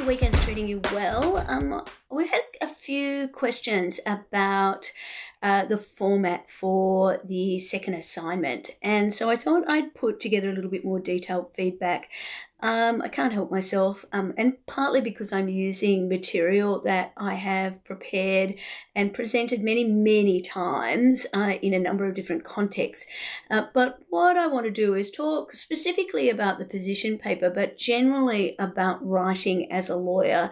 the weekend's treating you well. We had a few questions about the format for the second assignment, and so I thought I'd put together a little bit more detailed feedback. I can't help myself, and partly because I'm using material that I have prepared and presented many times in a number of different contexts. But what I want to do is talk specifically about the position paper, but generally about writing as a lawyer.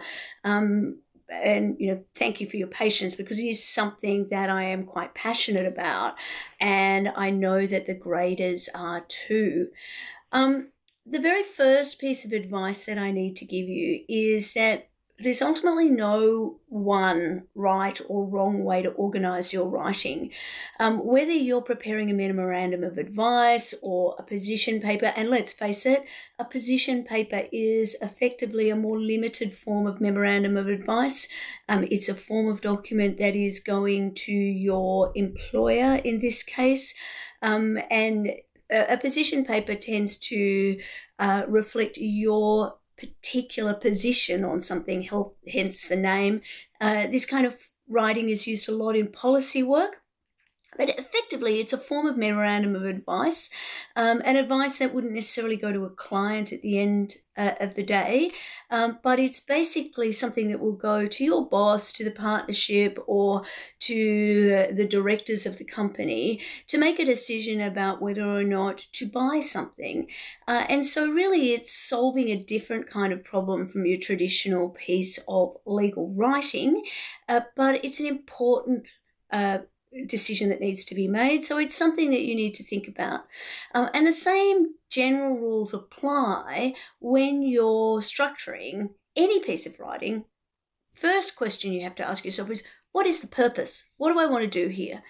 And, thank you for your patience, because it is something that I am quite passionate about, and I know that the graders are too. The very first piece of advice that I need to give you is that there's ultimately no one right or wrong way to organise your writing. Whether you're preparing a memorandum of advice or a position paper, and let's face it, a position paper is effectively a more limited form of memorandum of advice. It's a form of document that is going to your employer in this case, and a position paper tends to reflect your particular position on something, hence the name. This kind of writing is used a lot in policy work, but effectively it's a form of memorandum of advice, and advice that wouldn't necessarily go to a client at the end of the day, but it's basically something that will go to your boss, to the partnership, or to the directors of the company to make a decision about whether or not to buy something. And so really it's solving a different kind of problem from your traditional piece of legal writing, but it's an important decision that needs to be made. So it's something that you need to think about. And the same general rules apply when you're structuring any piece of writing. First question you have to ask yourself is, what is the purpose? What do I want to do here?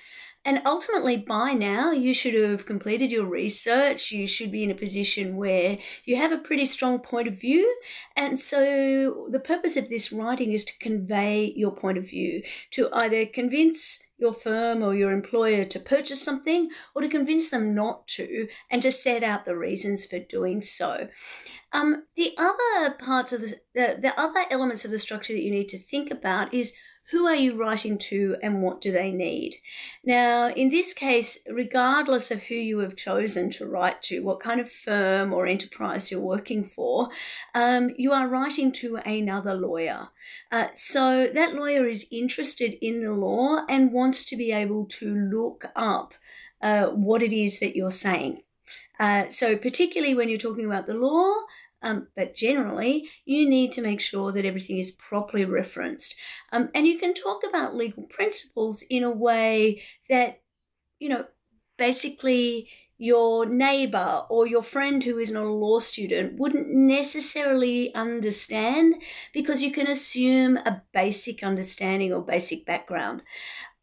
And ultimately, by now, you should have completed your research. You should be in a position where you have a pretty strong point of view. And so the purpose of this writing is to convey your point of view, to either convince your firm or your employer to purchase something, or to convince them not to, and to set out the reasons for doing so. The other parts of the other elements of the structure that you need to think about is, who are you writing to and what do they need? Now, in this case, regardless of who you have chosen to write to, what kind of firm or enterprise you're working for, you are writing to another lawyer. So that lawyer is interested in the law and wants to be able to look up what it is that you're saying. So particularly when you're talking about the law, but generally, you need to make sure that everything is properly referenced. And you can talk about legal principles in a way that, basically your neighbour or your friend who is not a law student wouldn't necessarily understand, because you can assume a basic understanding or basic background.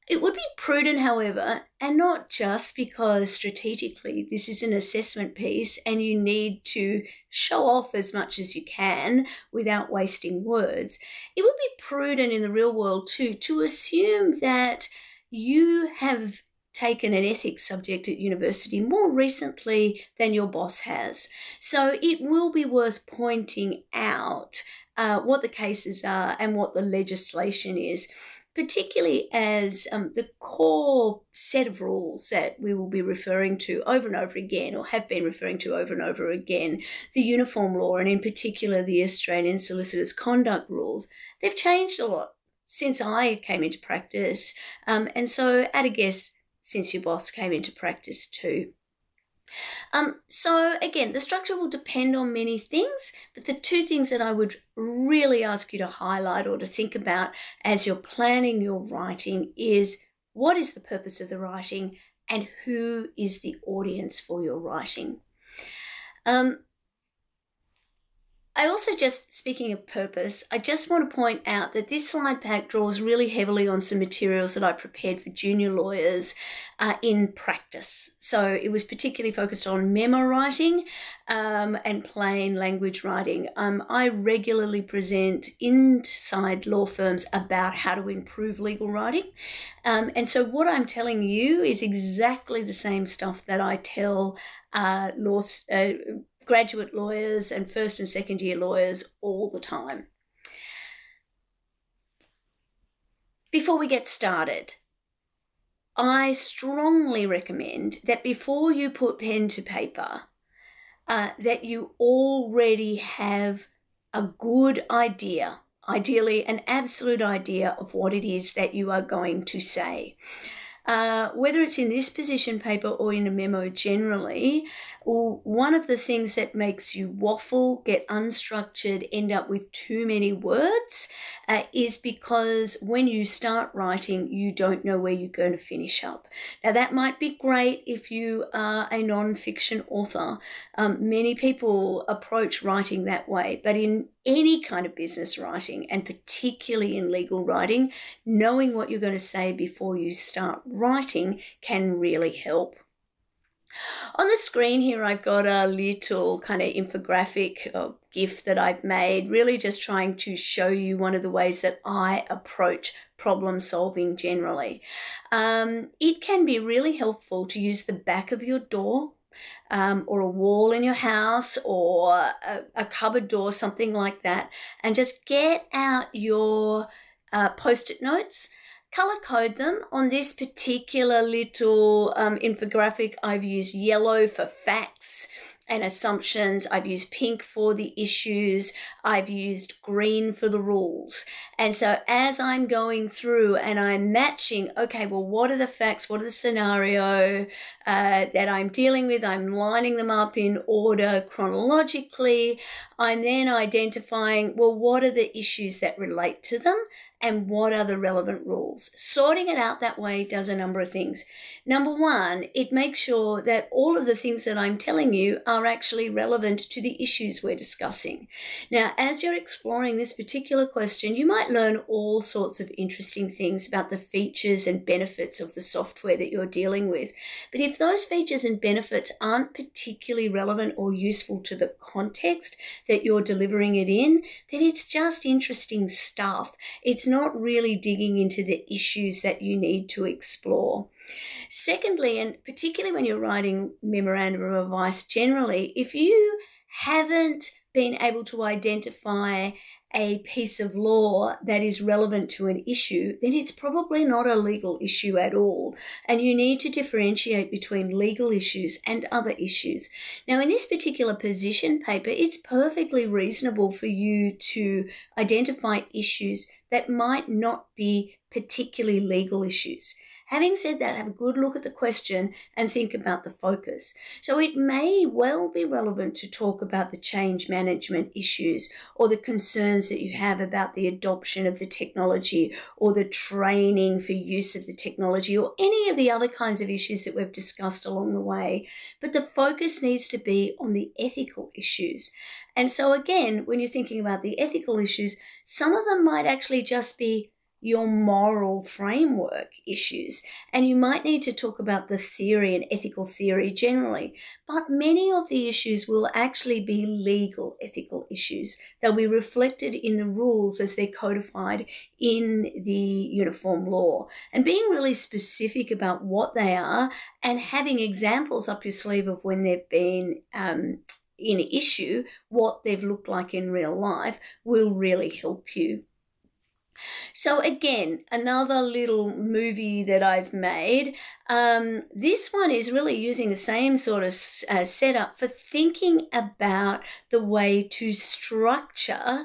It would be prudent, however, and not just because strategically this is an assessment piece and you need to show off as much as you can without wasting words. It would be prudent in the real world too to assume that you have taken an ethics subject at university more recently than your boss has. So it will be worth pointing out what the cases are and what the legislation is, particularly as the core set of rules that we will be referring to over and over again, or have been referring to over and over again, the uniform law, and in particular the Australian Solicitors' Conduct Rules, they've changed a lot since I came into practice, and so at a guess since your boss came into practice too. So again, the structure will depend on many things, but the two things that I would really ask you to highlight or to think about as you're planning your writing is, what is the purpose of the writing and who is the audience for your writing? I also, just speaking of purpose, I just want to point out that this slide pack draws really heavily on some materials that I prepared for junior lawyers in practice. So it was particularly focused on memo writing and plain language writing. I regularly present inside law firms about how to improve legal writing. And so what I'm telling you is exactly the same stuff that I tell graduate lawyers and first and second year lawyers all the time. Before we get started, I strongly recommend that before you put pen to paper, that you already have a good idea, ideally an absolute idea of what it is that you are going to say. Whether it's in this position paper or in a memo generally, one of the things that makes you waffle, get unstructured, end up with too many words is because when you start writing, you don't know where you're going to finish up. Now, that might be great if you are a non-fiction author. Many people approach writing that way, but in any kind of business writing, and particularly in legal writing, knowing what you're going to say before you start writing can really help. On the screen here, I've got a little kind of infographic or GIF that I've made, really just trying to show you one of the ways that I approach problem solving generally. It can be really helpful to use the back of your door or a wall in your house or a cupboard door, something like that, and just get out your post-it notes. Color code them. On this particular little infographic, I've used yellow for facts and assumptions. I've used pink for the issues. I've used green for the rules. And so as I'm going through and I'm matching, okay, well, what are the facts? What are the scenario that I'm dealing with? I'm lining them up in order chronologically. I'm then identifying, well, what are the issues that relate to them? And what are the relevant rules? Sorting it out that way does a number of things. Number one, it makes sure that all of the things that I'm telling you are actually relevant to the issues we're discussing. Now, as you're exploring this particular question, you might learn all sorts of interesting things about the features and benefits of the software that you're dealing with. But if those features and benefits aren't particularly relevant or useful to the context that you're delivering it in, then it's just interesting stuff. It's not really digging into the issues that you need to explore. Secondly, and particularly when you're writing memorandum of advice generally, if you haven't been able to identify a piece of law that is relevant to an issue, then it's probably not a legal issue at all. And you need to differentiate between legal issues and other issues. Now, in this particular position paper, it's perfectly reasonable for you to identify issues that might not be particularly legal issues. Having said that, have a good look at the question and think about the focus. So it may well be relevant to talk about the change management issues or the concerns that you have about the adoption of the technology or the training for use of the technology or any of the other kinds of issues that we've discussed along the way. But the focus needs to be on the ethical issues. And so again, when you're thinking about the ethical issues, some of them might actually just be your moral framework issues, and you might need to talk about the theory and ethical theory generally, but many of the issues will actually be legal ethical issues. They'll be reflected in the rules as they're codified in the uniform law, and being really specific about what they are and having examples up your sleeve of when they've been in issue, what they've looked like in real life will really help you. So again, another little movie that I've made. This one is really using the same sort of setup for thinking about the way to structure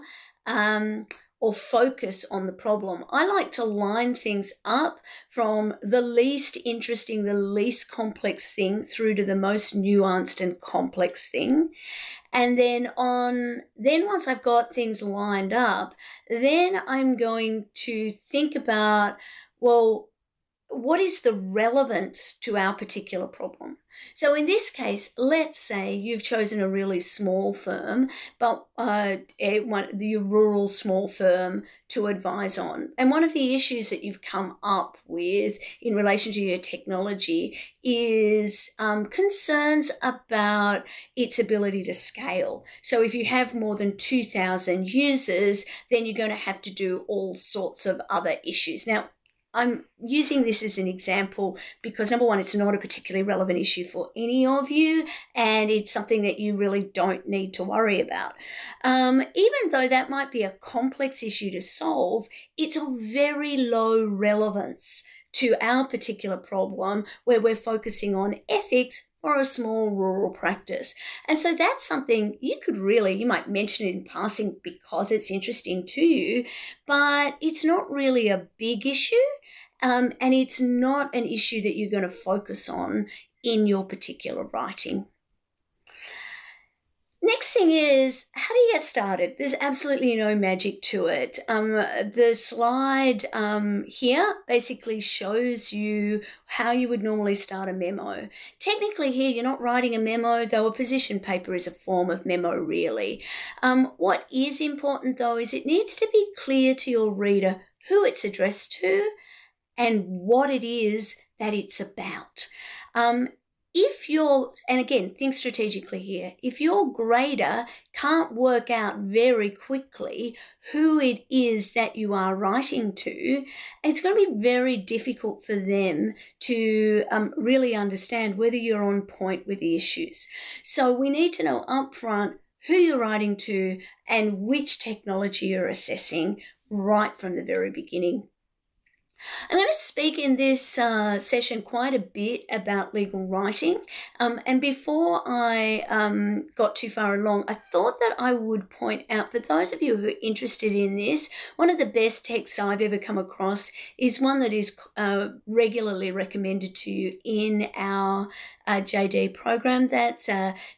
or focus on the problem. I like to line things up from the least interesting, the least complex thing through to the most nuanced and complex thing. And then once I've got things lined up, then I'm going to think about, well, what is the relevance to our particular problem? So in this case, let's say you've chosen a really small firm, but your rural small firm to advise on. And one of the issues that you've come up with in relation to your technology is concerns about its ability to scale. So if you have more than 2,000 users, then you're going to have to do all sorts of other issues. Now, I'm using this as an example because, number one, it's not a particularly relevant issue for any of you, and it's something that you really don't need to worry about. Even though that might be a complex issue to solve, it's of very low relevance to our particular problem where we're focusing on ethics for a small rural practice. And so that's something you might mention it in passing because it's interesting to you, but it's not really a big issue, and it's not an issue that you're going to focus on in your particular writing. Next thing is, how do you get started? There's absolutely no magic to it. The slide here basically shows you how you would normally start a memo. Technically here, you're not writing a memo, though a position paper is a form of memo, really. What is important, though, is it needs to be clear to your reader who it's addressed to and what it is that it's about. And again, think strategically here, if your grader can't work out very quickly who it is that you are writing to, it's going to be very difficult for them to really understand whether you're on point with the issues. So we need to know upfront who you're writing to and which technology you're assessing right from the very beginning. I'm going to speak in this session quite a bit about legal writing, and before I got too far along, I thought that I would point out, for those of you who are interested in this, one of the best texts I've ever come across is one that is regularly recommended to you in our JD program. That's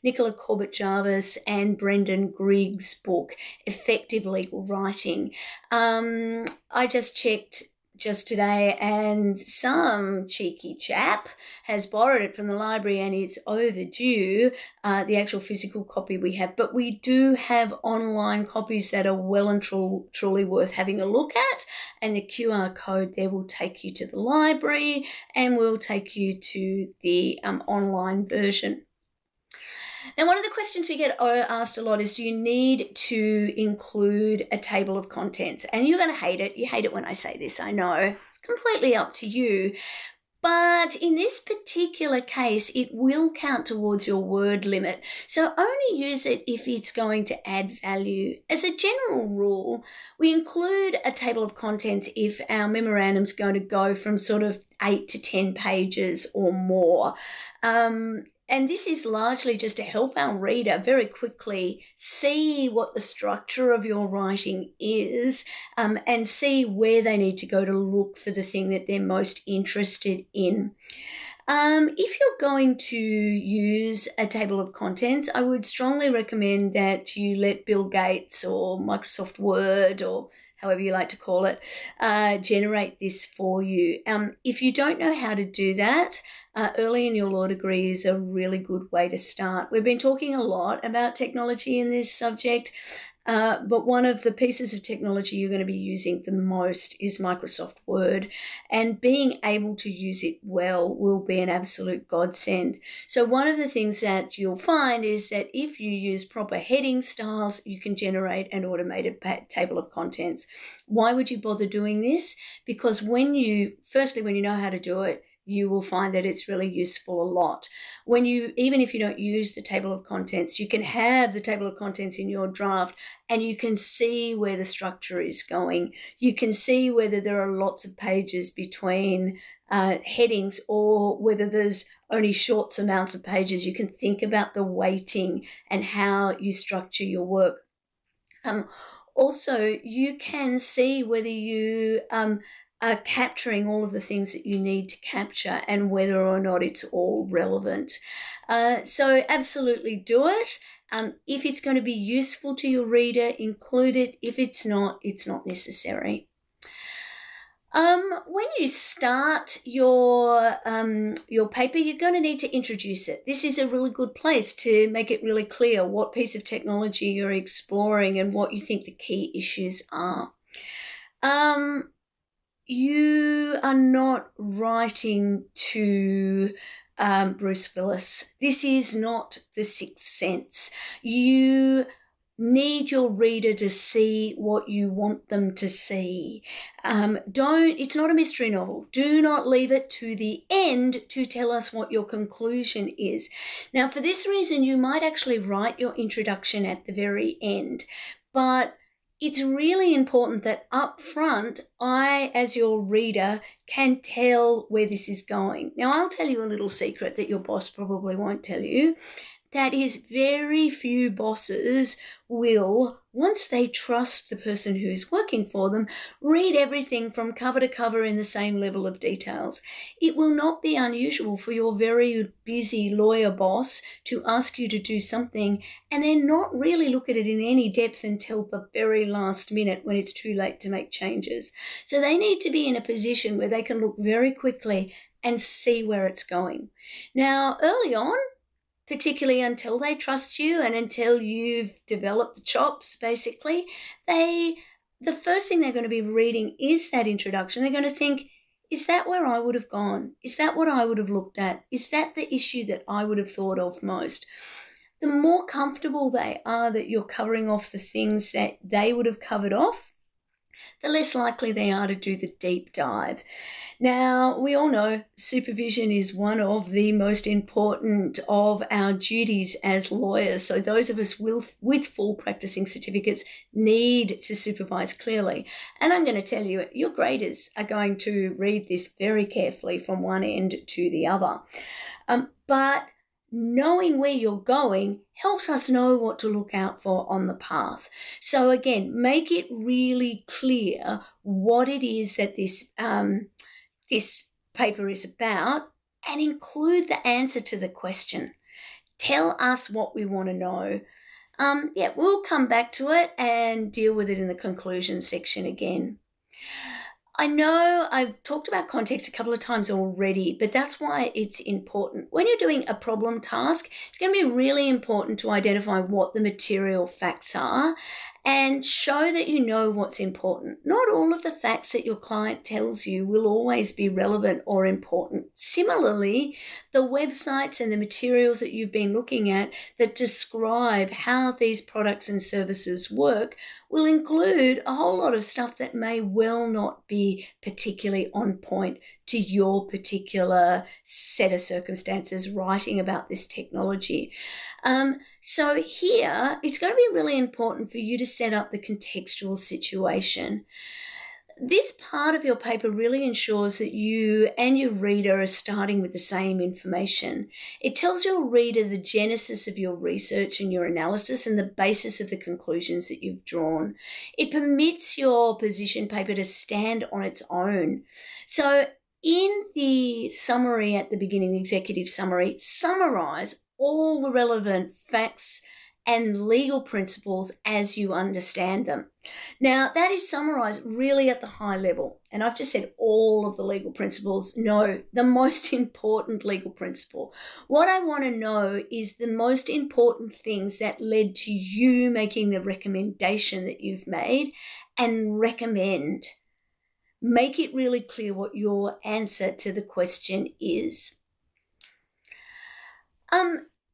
Nicola Corbett-Jarvis and Brendan Griggs' book, Effective Legal Writing. I just checked just today, and some cheeky chap has borrowed it from the library and it's overdue, the actual physical copy we have. But we do have online copies that are well and truly worth having a look at, and the QR code there will take you to the library and will take you to the online version. Now, one of the questions we get asked a lot is, do you need to include a table of contents? And you're going to hate it. You hate it when I say this, I know. Completely up to you. But in this particular case, it will count towards your word limit. So only use it if it's going to add value. As a general rule, we include a table of contents if our memorandum's going to go from sort of 8 to 10 pages or more. And this is largely just to help our reader very quickly see what the structure of your writing is, and see where they need to go to look for the thing that they're most interested in. If you're going to use a table of contents, I would strongly recommend that you let Bill Gates or Microsoft Word, or however you like to call it, generate this for you. If you don't know how to do that, early in your law degree is a really good way to start. We've been talking a lot about technology in this subject, but one of the pieces of technology you're going to be using the most is Microsoft Word, and being able to use it well will be an absolute godsend. So one of the things that you'll find is that if you use proper heading styles, you can generate an automated table of contents. Why would you bother doing this? Because when you know how to do it, you will find that it's really useful a lot. Even if you don't use the table of contents, you can have the table of contents in your draft and you can see where the structure is going. You can see whether there are lots of pages between headings or whether there's only short amounts of pages. You can think about the weighting and how you structure your work. Also, you can see whether you are capturing all of the things that you need to capture and whether or not it's all relevant. So absolutely do it. If it's going to be useful to your reader, include it. If it's not necessary. When you start your paper, you're going to need to introduce it. This is a really good place to make it really clear what piece of technology you're exploring and what you think the key issues are. You are not writing to Bruce Willis. This is not The Sixth Sense. You need your reader to see what you want them to see. It's not a mystery novel. Do not leave it to the end to tell us what your conclusion is. Now, for this reason, you might actually write your introduction at the very end, but it's really important that up front, I, as your reader, can tell where this is going. Now, I'll tell you a little secret that your boss probably won't tell you. That is, very few bosses will, once they trust the person who is working for them, read everything from cover to cover in the same level of details. It will not be unusual for your very busy lawyer boss to ask you to do something and then not really look at it in any depth until the very last minute when it's too late to make changes. So they need to be in a position where they can look very quickly and see where it's going. Now, early on, particularly until they trust you and until you've developed the chops, basically, the first thing they're going to be reading is that introduction. They're going to think, is that where I would have gone? Is that what I would have looked at? Is that the issue that I would have thought of most? The more comfortable they are that you're covering off the things that they would have covered off, the less likely they are to do the deep dive. Now, we all know supervision is one of the most important of our duties as lawyers. So those of us with full practicing certificates need to supervise clearly. And I'm going to tell you, your graders are going to read this very carefully from one end to the other. But knowing where you're going helps us know what to look out for on the path. So again, make it really clear what it is that this paper is about and include the answer to the question. Tell us what we want to know. We'll come back to it and deal with it in the conclusion section again. I know I've talked about context a couple of times already, but that's why it's important. When you're doing a problem task, it's going to be really important to identify what the material facts are and show that you know what's important. Not all of the facts that your client tells you will always be relevant or important. Similarly, the websites and the materials that you've been looking at that describe how these products and services work will include a whole lot of stuff that may well not be particularly on point to your particular set of circumstances writing about this technology. So here, it's going to be really important for you to set up the contextual situation. This part of your paper really ensures that you and your reader are starting with the same information. It tells your reader the genesis of your research and your analysis and the basis of the conclusions that you've drawn. It permits your position paper to stand on its own. So in the summary at the beginning, the executive summary, summarize all the relevant facts and legal principles as you understand them. Now, that is summarized really at the high level. And I've just said all of the legal principles. No, the most important legal principle. What I want to know is the most important things that led to you making the recommendation that you've made and recommend. Make it really clear what your answer to the question is.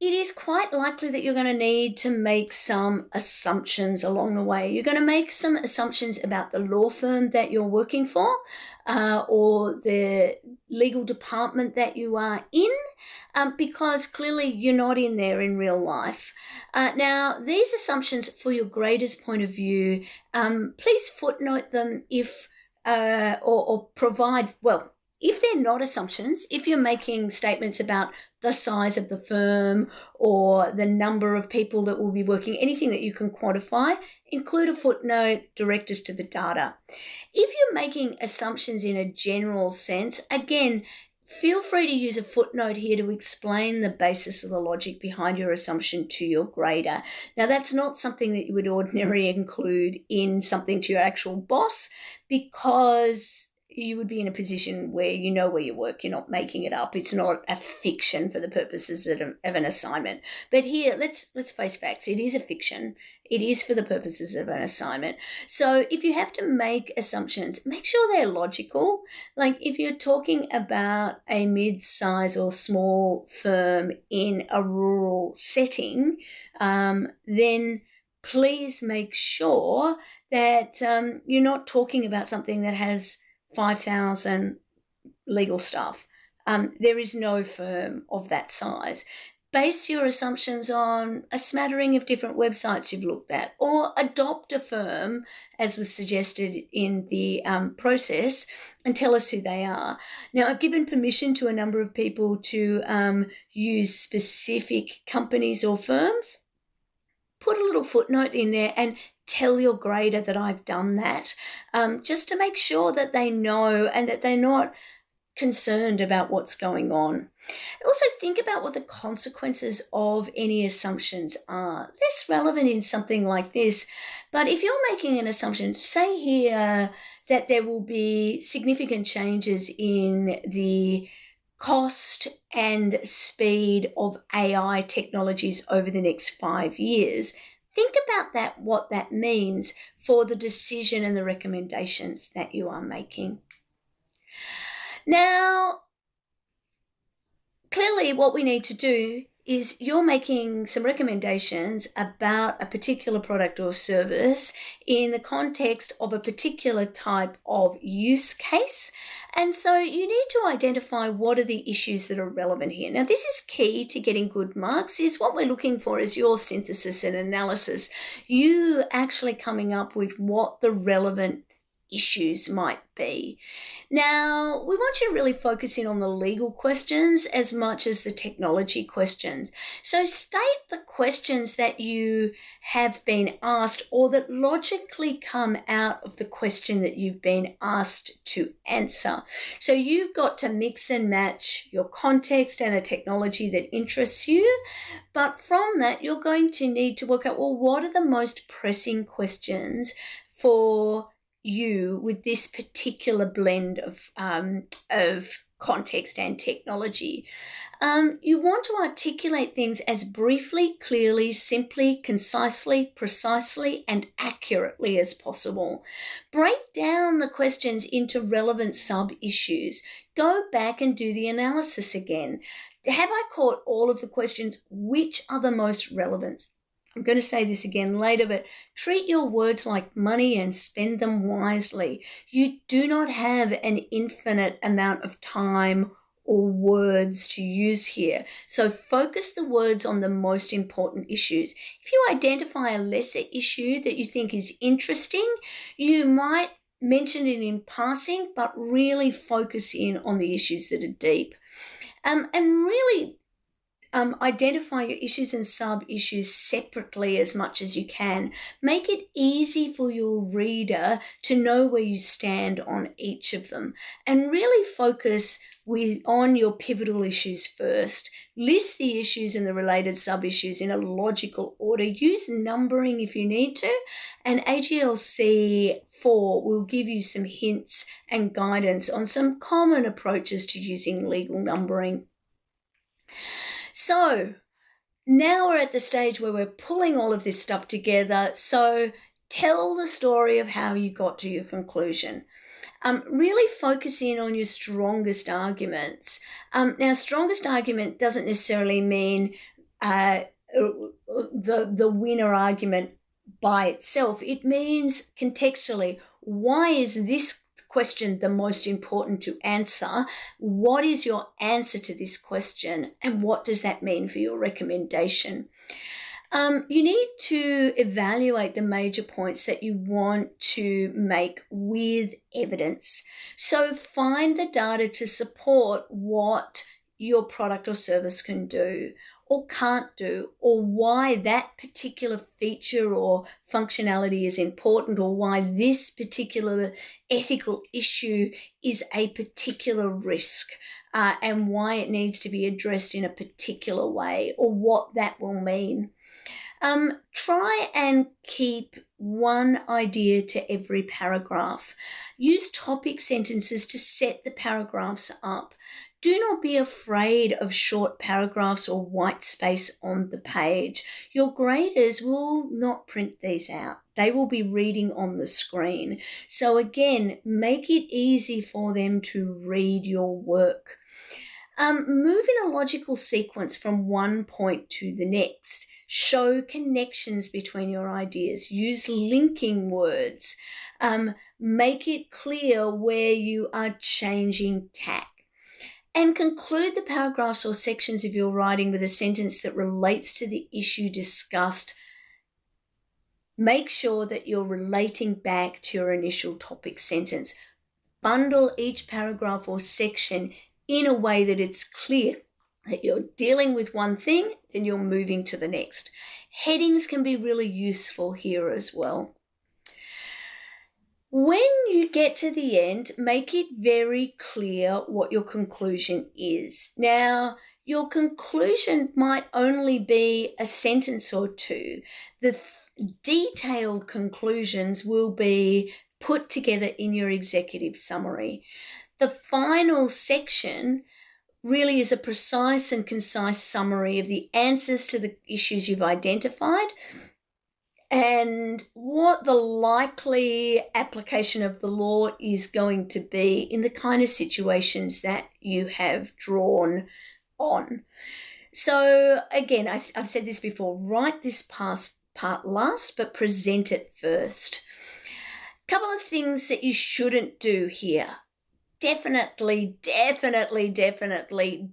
It is quite likely that you're going to need to make some assumptions along the way. You're going to make some assumptions about the law firm that you're working for or the legal department that you are in because clearly you're not in there in real life. Now, these assumptions for your grader's point of view, please footnote them if or provide, well, if they're not assumptions, if you're making statements about the size of the firm or the number of people that will be working, anything that you can quantify, include a footnote, direct us to the data. If you're making assumptions in a general sense, again, feel free to use a footnote here to explain the basis of the logic behind your assumption to your grader. Now, that's not something that you would ordinarily include in something to your actual boss because you would be in a position where you know where you work. You're not making it up. It's not a fiction for the purposes of an assignment. But here, let's face facts. It is a fiction. It is for the purposes of an assignment. So if you have to make assumptions, make sure they're logical. Like if you're talking about a mid-size or small firm in a rural setting, then please make sure that you're not talking about something that has 5,000 legal staff. There is no firm of that size. Base your assumptions on a smattering of different websites you've looked at, or adopt a firm, as was suggested in the process, and tell us who they are. Now, I've given permission to a number of people to use specific companies or firms. Put a little footnote in there and tell your grader that I've done that, just to make sure that they know and that they're not concerned about what's going on. Also, think about what the consequences of any assumptions are. Less relevant in something like this, but if you're making an assumption, say here that there will be significant changes in the cost and speed of AI technologies over the next 5 years. Think about that, what that means for the decision and the recommendations that you are making. Now, clearly what we need to do is you're making some recommendations about a particular product or service in the context of a particular type of use case. And so you need to identify what are the issues that are relevant here. Now, this is key to getting good marks, is what we're looking for is your synthesis and analysis. You actually coming up with what the relevant issues might be. Now, we want you to really focus in on the legal questions as much as the technology questions. So state the questions that you have been asked or that logically come out of the question that you've been asked to answer. So you've got to mix and match your context and a technology that interests you, but from that you're going to need to work out, well, what are the most pressing questions for you with this particular blend of context and technology. You want to articulate things as briefly, clearly, simply, concisely, precisely, and accurately as possible. Break down the questions into relevant sub-issues. Go back and do the analysis again. Have I caught all of the questions? Which are the most relevant? I'm going to say this again later, but treat your words like money and spend them wisely. You do not have an infinite amount of time or words to use here. So focus the words on the most important issues. If you identify a lesser issue that you think is interesting, you might mention it in passing, but really focus in on the issues that are deep. And really identify your issues and sub-issues separately as much as you can. Make it easy for your reader to know where you stand on each of them, and really focus on your pivotal issues first. List the issues and the related sub-issues in a logical order. Use numbering if you need to, and AGLC 4 will give you some hints and guidance on some common approaches to using legal numbering. So now we're at the stage where we're pulling all of this stuff together. So tell the story of how you got to your conclusion. Really focus in on your strongest arguments. Now, strongest argument doesn't necessarily mean the winner argument by itself. It means contextually, why is this question the most important to answer? What is your answer to this question, and what does that mean for your recommendation? You need to evaluate the major points that you want to make with evidence. So find the data to support what your product or service can do or can't do, or why that particular feature or functionality is important, or why this particular ethical issue is a particular risk, and why it needs to be addressed in a particular way, or what that will mean. Try and keep one idea to every paragraph. Use topic sentences to set the paragraphs up. Do not be afraid of short paragraphs or white space on the page. Your graders will not print these out. They will be reading on the screen. So again, make it easy for them to read your work. Move in a logical sequence from one point to the next. Show connections between your ideas. Use linking words. Make it clear where you are changing tack. And conclude the paragraphs or sections of your writing with a sentence that relates to the issue discussed. Make sure that you're relating back to your initial topic sentence. Bundle each paragraph or section in a way that it's clear that you're dealing with one thing, then you're moving to the next. Headings can be really useful here as well. When you get to the end, make it very clear what your conclusion is. Now, your conclusion might only be a sentence or two. The detailed conclusions will be put together in your executive summary. The final section really is a precise and concise summary of the answers to the issues you've identified and what the likely application of the law is going to be in the kind of situations that you have drawn on. So again, I've said this before, write this part last, but present it first. A couple of things that you shouldn't do here. Definitely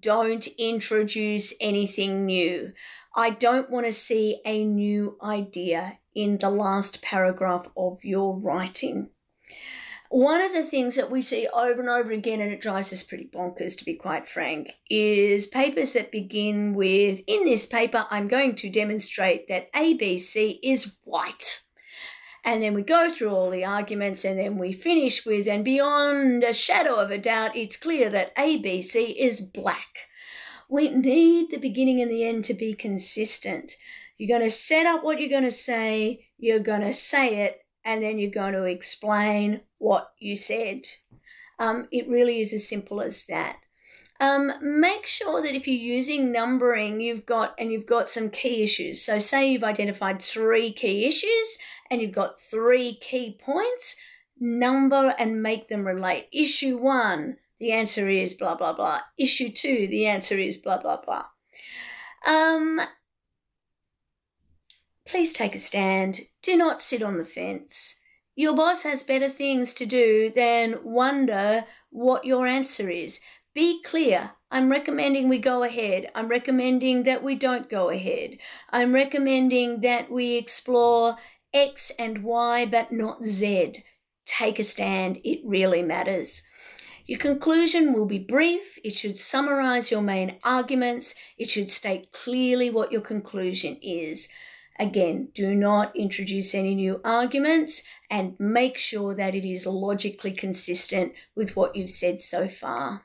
don't introduce anything new. I don't want to see a new idea in the last paragraph of your writing. One of the things that we see over and over again, and it drives us pretty bonkers to be quite frank, is papers that begin with, in this paper, I'm going to demonstrate that ABC is white. And then we go through all the arguments and then we finish with, and beyond a shadow of a doubt, it's clear that ABC is black. We need the beginning and the end to be consistent. You're going to set up what you're going to say it, and then you're going to explain what you said. It really is as simple as that. Make sure that if you're using numbering, you've got some key issues. So say you've identified 3 key issues and you've got 3 key points, number and make them relate. Issue 1, the answer is blah, blah, blah. Issue 2, the answer is blah, blah, blah. Please take a stand. Do not sit on the fence. Your boss has better things to do than wonder what your answer is. Be clear. I'm recommending we go ahead. I'm recommending that we don't go ahead. I'm recommending that we explore X and Y, but not Z. Take a stand. It really matters. Your conclusion will be brief. It should summarize your main arguments. It should state clearly what your conclusion is. Again, do not introduce any new arguments and make sure that it is logically consistent with what you've said so far.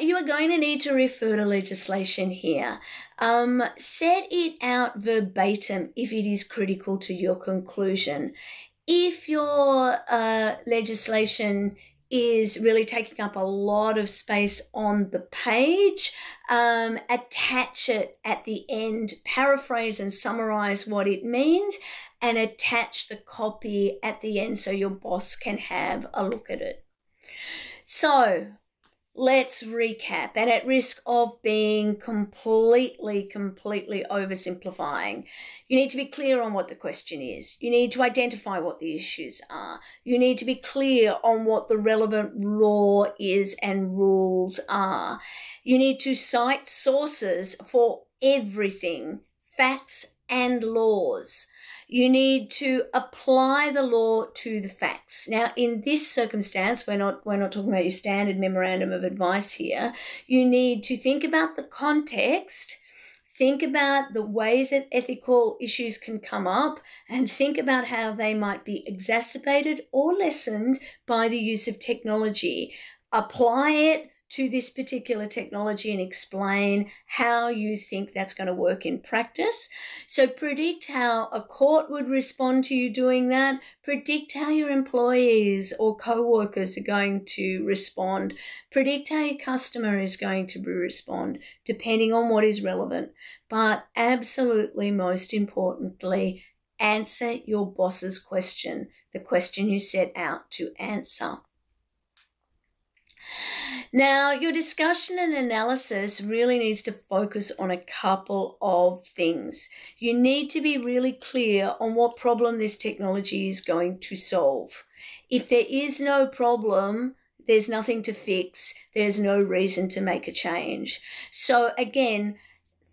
You are going to need to refer to legislation here. Set it out verbatim if it is critical to your conclusion. If your legislation is really taking up a lot of space on the page, attach it at the end, paraphrase and summarize what it means, and attach the copy at the end so your boss can have a look at it. So let's recap, and at risk of being completely oversimplifying, you need to be clear on what the question is. You need to identify what the issues are. You need to be clear on what the relevant law is and rules are. You need to cite sources for everything, facts and laws. You need to apply the law to the facts. Now, in this circumstance, we're not talking about your standard memorandum of advice here. You need to think about the context, think about the ways that ethical issues can come up, and think about how they might be exacerbated or lessened by the use of technology. Apply it to this particular technology and explain how you think that's going to work in practice. So predict how a court would respond to you doing that. Predict how your employees or co-workers are going to respond. Predict how your customer is going to respond, depending on what is relevant. But absolutely most importantly, answer your boss's question, the question you set out to answer. Now, your discussion and analysis really needs to focus on a couple of things. You need to be really clear on what problem this technology is going to solve. If there is no problem, there's nothing to fix, there's no reason to make a change. So again,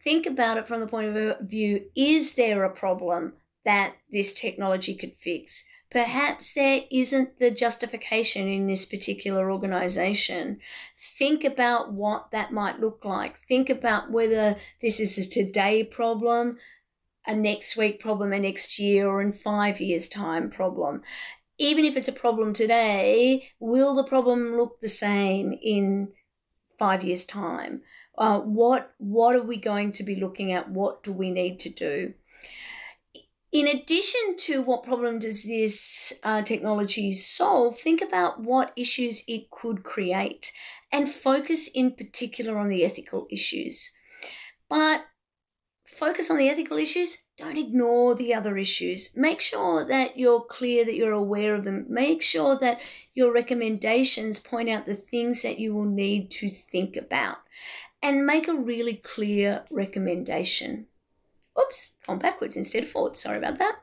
think about it from the point of view, is there a problem that this technology could fix? Perhaps there isn't the justification in this particular organization. Think about what that might look like. Think about whether this is a today problem, a next week problem, a next year, or in 5 years' time problem. Even if it's a problem today, will the problem look the same in 5 years' time? What are we going to be looking at? What do we need to do? In addition to what problem does this technology solve, think about what issues it could create and focus in particular on the ethical issues. But focus on the ethical issues, don't ignore the other issues. Make sure that you're clear, that you're aware of them. Make sure that your recommendations point out the things that you will need to think about. And make a really clear recommendation. Oops, gone backwards instead of forward. Sorry about that.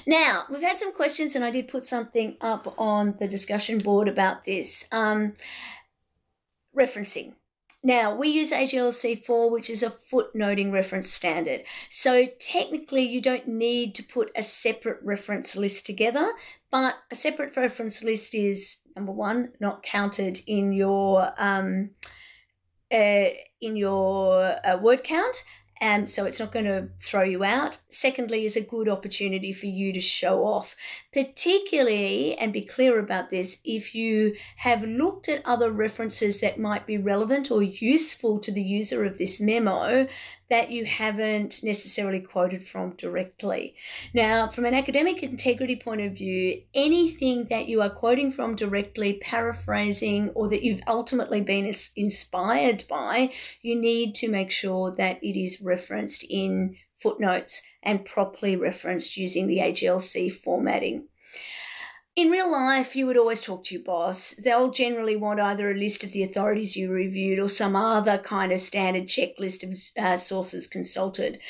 Now, we've had some questions, and I did put something up on the discussion board about this. Referencing. Now, we use AGLC4, which is a footnoting reference standard. So technically, you don't need to put a separate reference list together, but a separate reference list is, number one, not counted in your word count. So it's not going to throw you out. Secondly, is a good opportunity for you to show off, particularly, and be clear about this, if you have looked at other references that might be relevant or useful to the user of this memo that you haven't necessarily quoted from directly. Now, from an academic integrity point of view, anything that you are quoting from directly, paraphrasing, or that you've ultimately been inspired by, you need to make sure that it is referenced in footnotes and properly referenced using the AGLC formatting. In real life, you would always talk to your boss. They'll generally want either a list of the authorities you reviewed or some other kind of standard checklist of sources consulted.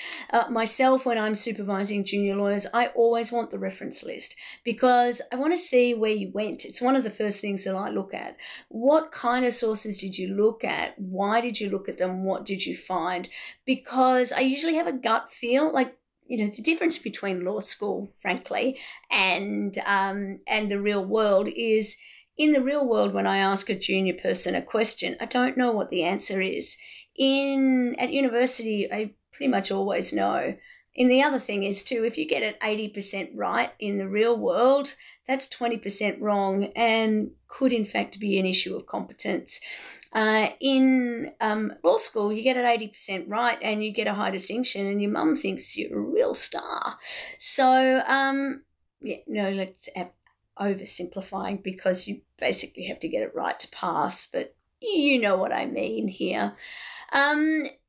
Myself, when I'm supervising junior lawyers, I always want the reference list because I want to see where you went. It's one of the first things that I look at. What kind of sources did you look at? Why did you look at them? What did you find? Because I usually have a gut feel, like, the difference between law school, frankly, and the real world is, in the real world, when I ask a junior person a question, I don't know what the answer is. At university, I pretty much always know. And the other thing is, too, if you get it 80% right in the real world, that's 20% wrong and could, in fact, be an issue of competence. In law school, you get it 80% right and you get a high distinction and your mum thinks you're a real star. So, let's oversimplifying, because you basically have to get it right to pass, but you know what I mean here.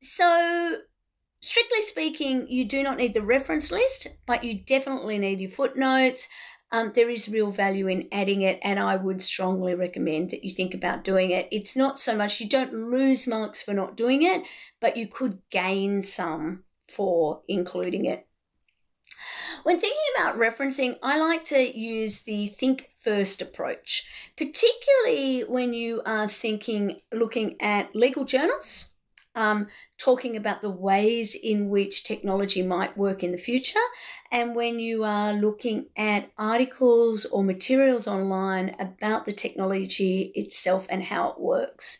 So, strictly speaking, you do not need the reference list, but you definitely need your footnotes. There is real value in adding it, and I would strongly recommend that you think about doing it. It's not so much, you don't lose marks for not doing it, but you could gain some for including it. When thinking about referencing, I like to use the think first approach, particularly when you are looking at legal journals, talking about the ways in which technology might work in the future, and when you are looking at articles or materials online about the technology itself and how it works.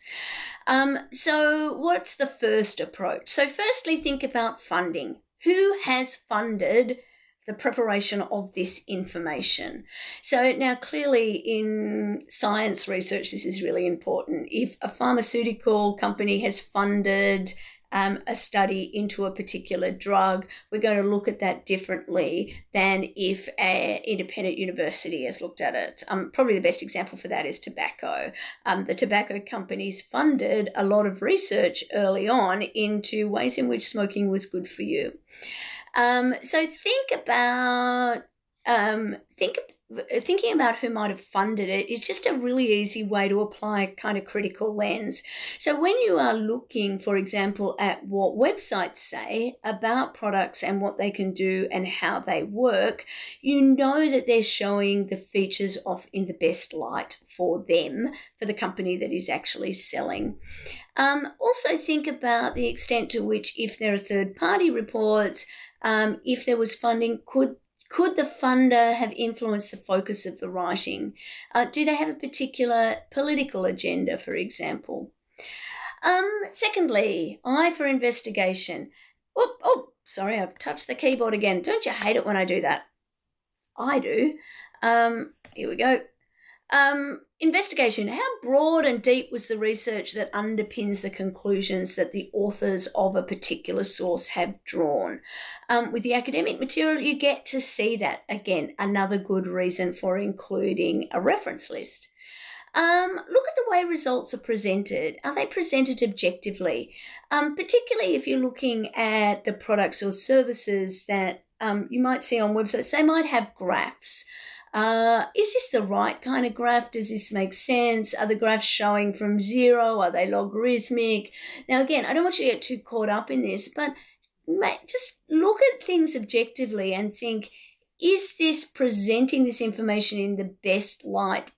So what's the first approach? So firstly, think about funding. Who has funded the preparation of this information? So now, clearly in science research, this is really important. If a pharmaceutical company has funded a study into a particular drug, we're going to look at that differently than if an independent university has looked at it. Probably the best example for that is tobacco. The tobacco companies funded a lot of research early on into ways in which smoking was good for you. So think thinking about who might have funded it is just a really easy way to apply a kind of critical lens. So when you are looking, for example, at what websites say about products and what they can do and how they work, you know that they're showing the features off in the best light for them, for the company that is actually selling. Also think about the extent to which, if there are third-party reports, if there was funding, could the funder have influenced the focus of the writing? Do they have a particular political agenda, for example? Secondly, I for investigation. Sorry, I've touched the keyboard again. Don't you hate it when I do that? I do. Here we go. Investigation. How broad and deep was the research that underpins the conclusions that the authors of a particular source have drawn? With the academic material, you get to see that. Again, another good reason for including a reference list. Look at the way results are presented. Are they presented objectively? Particularly if you're looking at the products or services that you might see on websites, they might have graphs. Is this the right kind of graph? Does this make sense? Are the graphs showing from 0? Are they logarithmic? Now, again, I don't want you to get too caught up in this, but just look at things objectively and think, is this presenting this information in the best light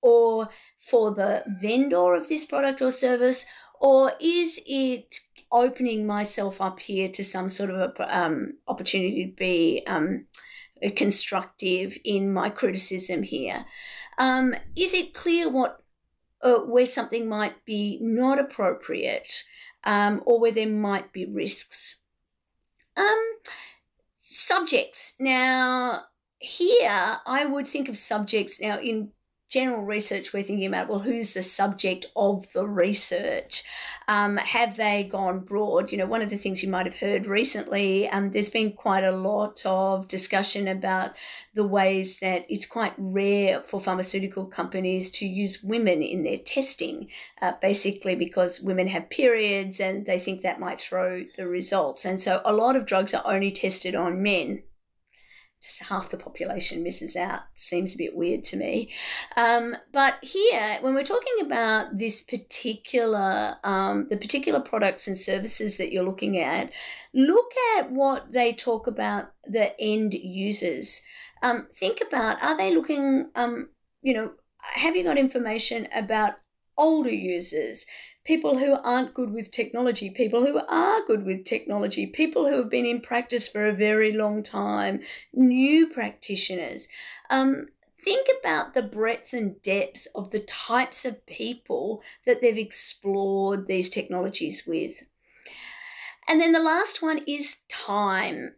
or for the vendor of this product or service, or is it opening myself up here to some sort of opportunity to be constructive in my criticism here? Is it clear where something might be not appropriate, or where there might be risks? Subjects. Now, here I would think of subjects. Now, in general research, we're thinking about, well, who's the subject of the research? Have they gone broad? One of the things you might have heard recently, there's been quite a lot of discussion about the ways that it's quite rare for pharmaceutical companies to use women in their testing, basically because women have periods and they think that might throw the results. And so a lot of drugs are only tested on men. Just half the population misses out. Seems a bit weird to me. But here, when we're talking about this particular, the particular products and services that you're looking at, look at what they talk about the end users. Think about, are they looking, have you got information about older users, people who aren't good with technology, people who are good with technology, people who have been in practice for a very long time, new practitioners? Think about the breadth and depth of the types of people that they've explored these technologies with. And then the last one is time.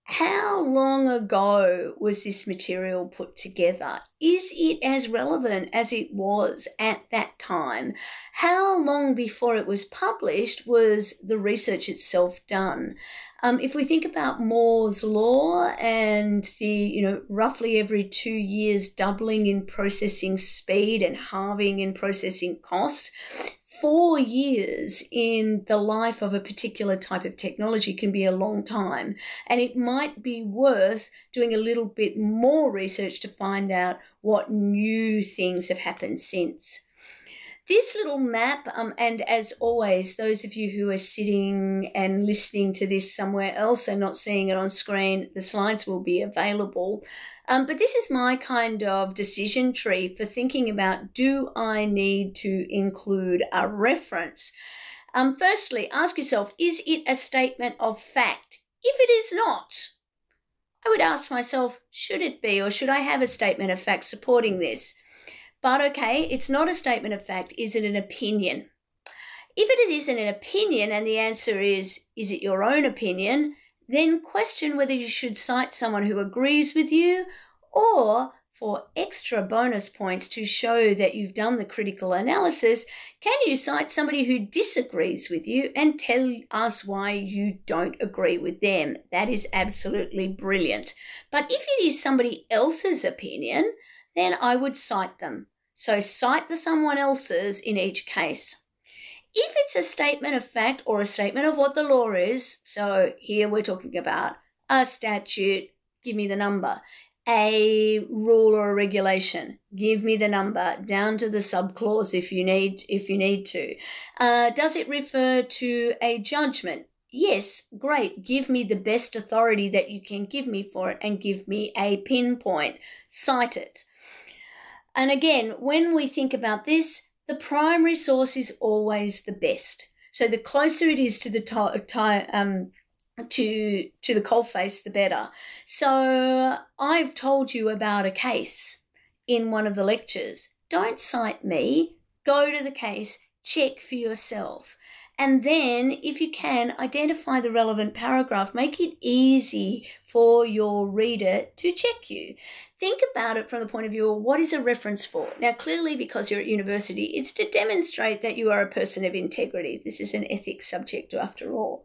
How long ago was this material put together? Is it as relevant as it was at that time? How long before it was published was the research itself done? If we think about Moore's law and the, roughly every 2 years doubling in processing speed and halving in processing cost, 4 years in the life of a particular type of technology can be a long time, and it might be worth doing a little bit more research to find out what new things have happened since. This little map, and as always, those of you who are sitting and listening to this somewhere else and not seeing it on screen, the slides will be available. But this is my kind of decision tree for thinking about, do I need to include a reference? Firstly, ask yourself, is it a statement of fact? If it is not, I would ask myself, should it be, or should I have a statement of fact supporting this? But okay, it's not a statement of fact. Is it an opinion? If it isn't an opinion and the answer is it your own opinion, then question whether you should cite someone who agrees with you, or for extra bonus points to show that you've done the critical analysis, can you cite somebody who disagrees with you and tell us why you don't agree with them? That is absolutely brilliant. But if it is somebody else's opinion, then I would cite them. So cite the someone else's in each case. If it's a statement of fact or a statement of what the law is, so here we're talking about a statute, give me the number. a rule or a regulation. Give me the number down to the subclause if you need to. Does it refer to a judgment? Yes, great. Give me the best authority that you can give me for it and give me a pinpoint. Cite it. And again, when we think about this, the primary source is always the best. So the closer it is to the to the coalface, the better. So I've told you about a case in one of the lectures. Don't cite me. Go to the case. Check for yourself. And then, if you can, identify the relevant paragraph. Make it easy for your reader to check you. Think about it from the point of view of what is a reference for? Now, clearly, because you're at university, it's to demonstrate that you are a person of integrity. This is an ethics subject after all.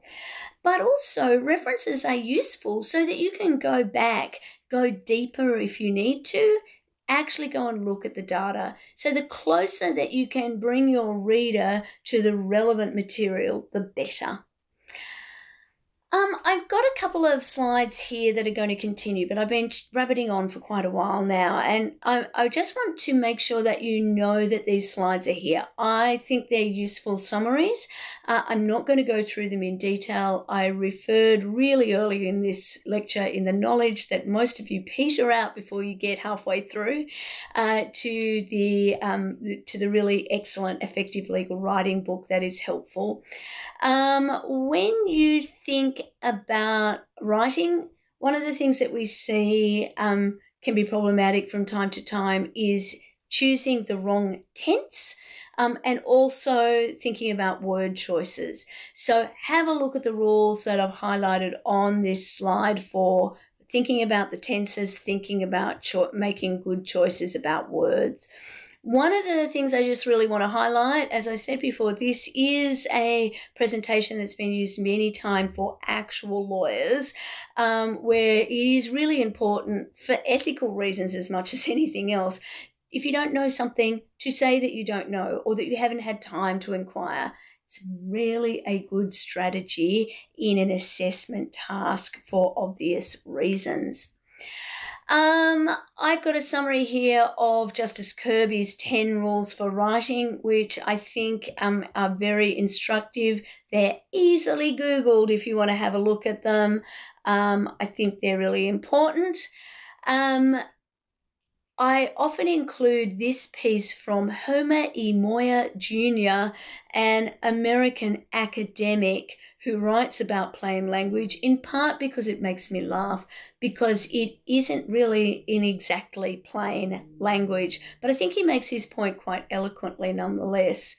But also, references are useful so that you can go back, go deeper if you need to, actually go and look at the data. So the closer that you can bring your reader to the relevant material, the better. I've got a couple of slides here that are going to continue, but I've been rabbiting on for quite a while now, and I just want to make sure that you know that these slides are here. I think they're useful summaries. I'm not going to go through them in detail. I referred really early in this lecture in the knowledge that most of you peter out before you get halfway through to the really excellent Effective Legal Writing book that is helpful. When you think about writing, one of the things that we see can be problematic from time to time is choosing the wrong tense and also thinking about word choices. So have a look at the rules that I've highlighted on this slide for thinking about the tenses, thinking about making good choices about words. One of the things I just really want to highlight, as I said before, this is a presentation that's been used many times for actual lawyers, where it is really important for ethical reasons as much as anything else, if you don't know something, to say that you don't know or that you haven't had time to inquire. It's really a good strategy in an assessment task for obvious reasons. I've got a summary here of Justice Kirby's 10 rules for writing, which I think are very instructive. They're easily Googled if you want to have a look at them. I think they're really important. I often include this piece from Homer E. Moyer Jr., an American academic who writes about plain language, in part because it makes me laugh, because it isn't really in exactly plain language. But I think he makes his point quite eloquently nonetheless.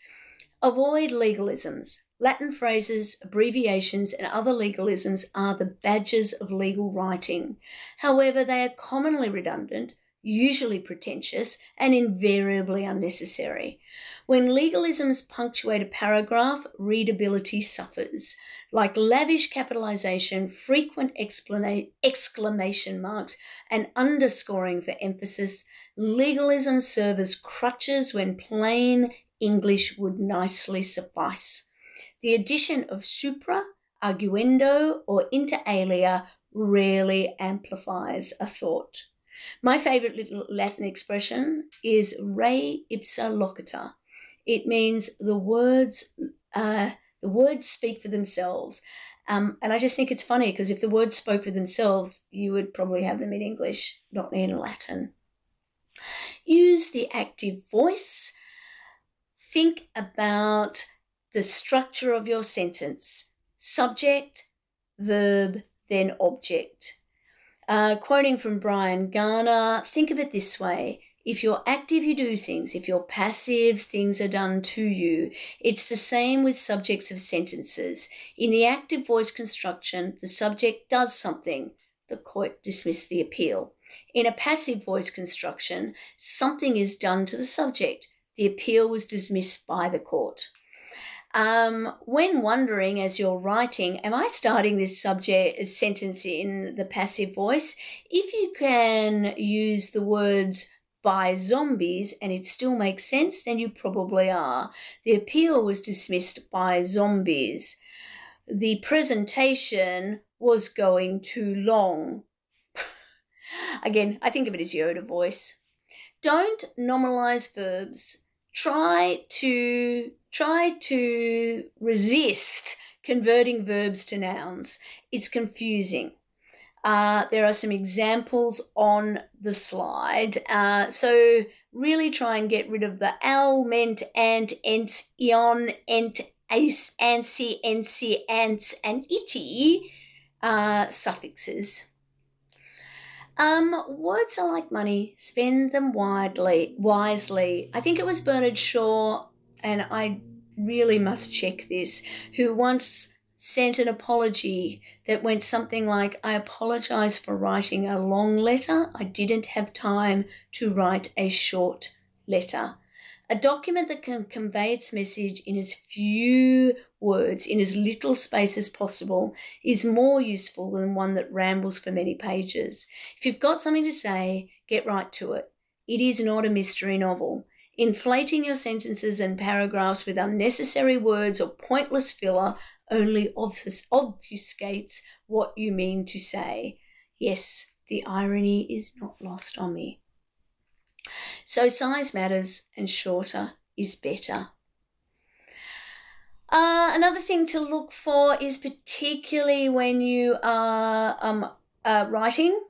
Avoid legalisms. Latin phrases, abbreviations, and other legalisms are the badges of legal writing. However, they are commonly redundant, usually pretentious, and invariably unnecessary. When legalisms punctuate a paragraph, readability suffers. Like lavish capitalization, frequent exclamation marks, and underscoring for emphasis, legalisms serve as crutches when plain English would nicely suffice. The addition of supra, arguendo, or inter alia rarely amplifies a thought. My favourite little Latin expression is re ipsa loquitur. It means the words speak for themselves. And I just think it's funny because if the words spoke for themselves, you would probably have them in English, not in Latin. Use the active voice. Think about the structure of your sentence. Subject, verb, then object. Quoting from Brian Garner, think of it this way. If you're active, you do things. If you're passive, things are done to you. It's the same with subjects of sentences. In the active voice construction, the subject does something. The court dismissed the appeal. In a passive voice construction, something is done to the subject. The appeal was dismissed by the court. When wondering as you're writing, am I starting this sentence in the passive voice? If you can use the words by zombies and it still makes sense, then you probably are. The appeal was dismissed by zombies. The presentation was going too long. Again, I think of it as Yoda voice. Don't nominalise verbs. Try to resist converting verbs to nouns. It's confusing. There are some examples on the slide. So really try and get rid of the al, ment, ant, ents, eon, ent, ace, ansi, ensi, ants, and iti suffixes. Words are like money. Spend them wisely. I think it was Bernard Shaw, and I really must check this, who once sent an apology that went something like, I apologise for writing a long letter. I didn't have time to write a short letter. A document that can convey its message in as few words, in as little space as possible, is more useful than one that rambles for many pages. If you've got something to say, get right to it. It is not a mystery novel. Inflating your sentences and paragraphs with unnecessary words or pointless filler only obfuscates what you mean to say. Yes, the irony is not lost on me. So size matters and shorter is better. Another thing to look for is, particularly when you are writing,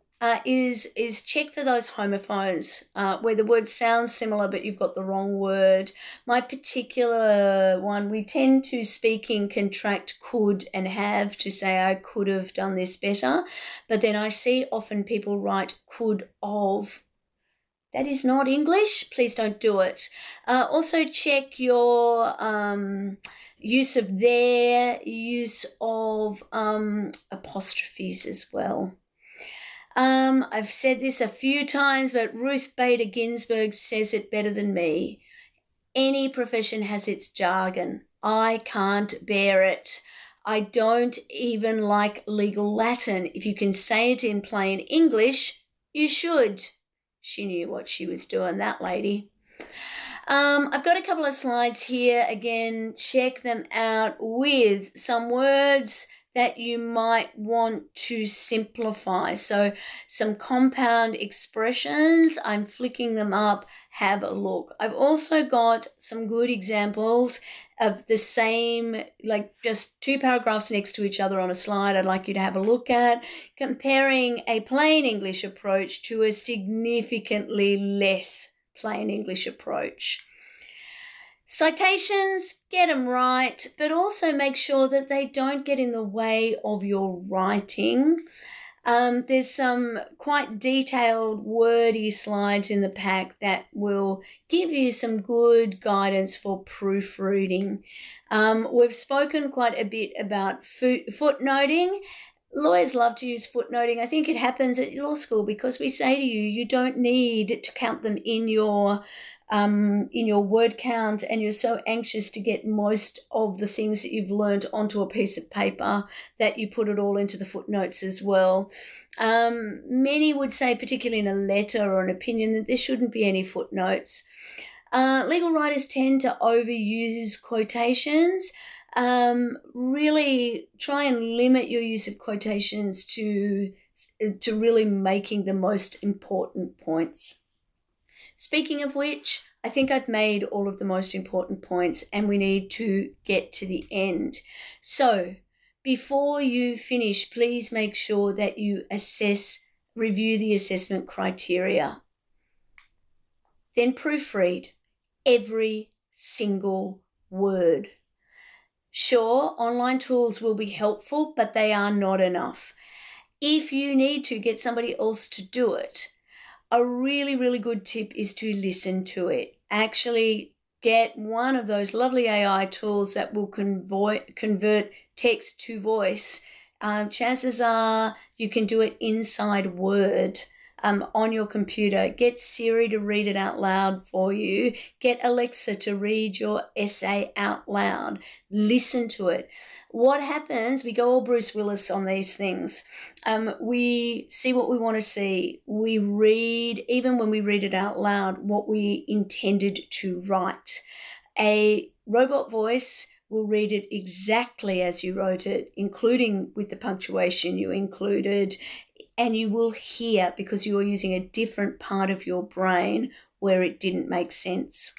is check for those homophones where the word sounds similar but you've got the wrong word. My particular one, we tend to speaking contract could and have to say I could have done this better, but then I see often people write could of. That is not English. Please don't do it. Also check your use of their, use of apostrophes as well. I've said this a few times, but Ruth Bader Ginsburg says it better than me. Any profession has its jargon. I can't bear it. I don't even like legal Latin. If you can say it in plain English, you should. She knew what she was doing, that lady. I've got a couple of slides here. Again, check them out with some words that you might want to simplify. So some compound expressions, I'm flicking them up, have a look. I've also got some good examples of the same, like just two paragraphs next to each other on a slide I'd like you to have a look at, comparing a plain English approach to a significantly less plain English approach. Citations, get them right, but also make sure that they don't get in the way of your writing. There's some quite detailed, wordy slides in the pack that will give you some good guidance for proofreading. We've spoken quite a bit about footnoting. Lawyers love to use footnoting. I think it happens at law school because we say to you, you don't need to count them in your word count, and you're so anxious to get most of the things that you've learned onto a piece of paper that you put it all into the footnotes as well. Many would say, particularly in a letter or an opinion, that there shouldn't be any footnotes. Legal writers tend to overuse quotations. Really try and limit your use of quotations to really making the most important points. Speaking of which, I think I've made all of the most important points and we need to get to the end. So before you finish, please make sure that you review the assessment criteria. Then proofread every single word. Sure, online tools will be helpful, but they are not enough. If you need to get somebody else to do it, a really, really good tip is to listen to it. Actually get one of those lovely AI tools that will convert text to voice. Chances are you can do it inside Word on your computer. Get Siri to read it out loud for you. Get Alexa to read your essay out loud. Listen to it. What happens, we go all Bruce Willis on these things. We see what we want to see. We read, even when we read it out loud, what we intended to write. A robot voice will read it exactly as you wrote it, including with the punctuation you included, and you will hear, because you're using a different part of your brain, where it didn't make sense.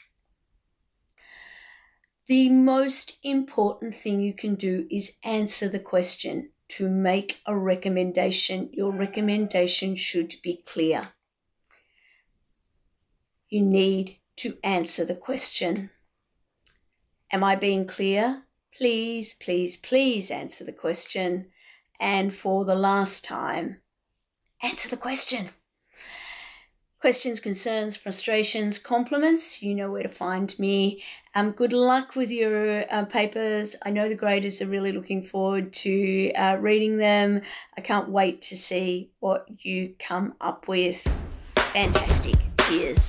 The most important thing you can do is answer the question. To make a recommendation, your recommendation should be clear. You need to answer the question. Am I being clear? Please, please, please answer the question. And for the last time, answer the question. Questions, concerns, frustrations, compliments, you know where to find me. Good luck with your papers. I know the graders are really looking forward to reading them. I can't wait to see what you come up with. Fantastic. Cheers.